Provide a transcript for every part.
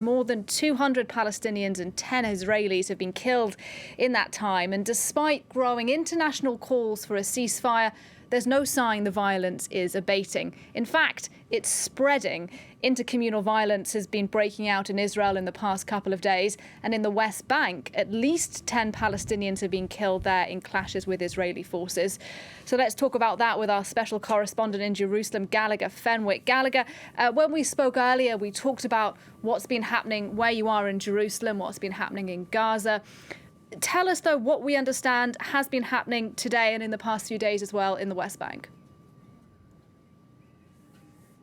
More than 200 Palestinians and 10 Israelis have been killed in that time. And despite growing international calls for a ceasefire, there's no sign the violence is abating. In fact, it's spreading. Inter-communal violence has been breaking out in Israel in the past couple of days. And in the West Bank, at least 10 Palestinians have been killed there in clashes with Israeli forces. So let's talk about that with our special correspondent in Jerusalem, Gallagher Fenwick. Gallagher, when we spoke earlier, we talked about what's been happening where you are in Jerusalem, what's been happening in Gaza. Tell us, though, what we understand has been happening today and in the past few days as well in the West Bank.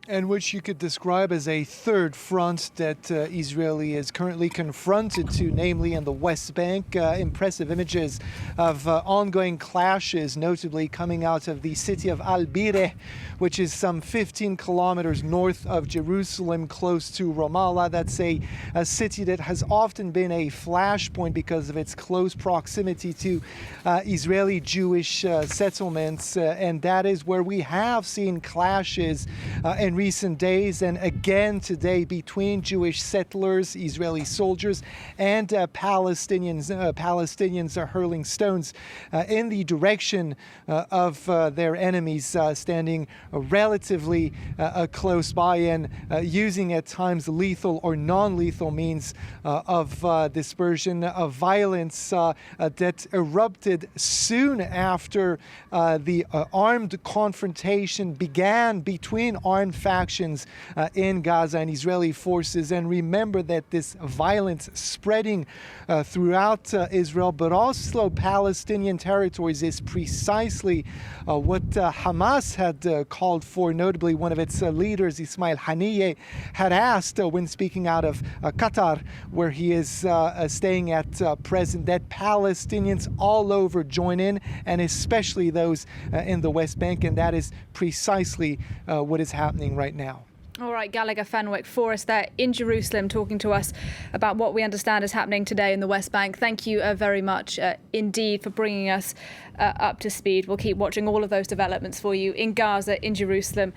And which you could describe as a third front that Israel is currently confronted to, namely in the West Bank. Impressive images of ongoing clashes, notably coming out of the city of Al-Bireh, which is some 15 kilometers north of Jerusalem, close to Ramallah. That's a city that has often been a flashpoint because of its close proximity to Israeli Jewish settlements. And that is where we have seen clashes in recent days, and again today, between Jewish settlers, Israeli soldiers, and Palestinians. Palestinians are hurling stones in the direction of their enemies, standing relatively close by and using at times lethal or non-lethal means of dispersion of violence that erupted soon after the armed confrontation began between armed factions in Gaza and Israeli forces. And remember that this violence spreading throughout Israel, but also Palestinian territories, is precisely what Hamas had called for. Notably, one of its leaders, Ismail Haniyeh, had asked when speaking out of Qatar, where he is staying at present, that Palestinians all over join in, and especially those in the West Bank. And that is precisely what is happening right now. All right, Gallagher Fenwick for us there in Jerusalem, talking to us about what we understand is happening today in the West Bank. Thank you very much indeed for bringing us up to speed. We'll keep watching all of those developments for you in Gaza, in Jerusalem,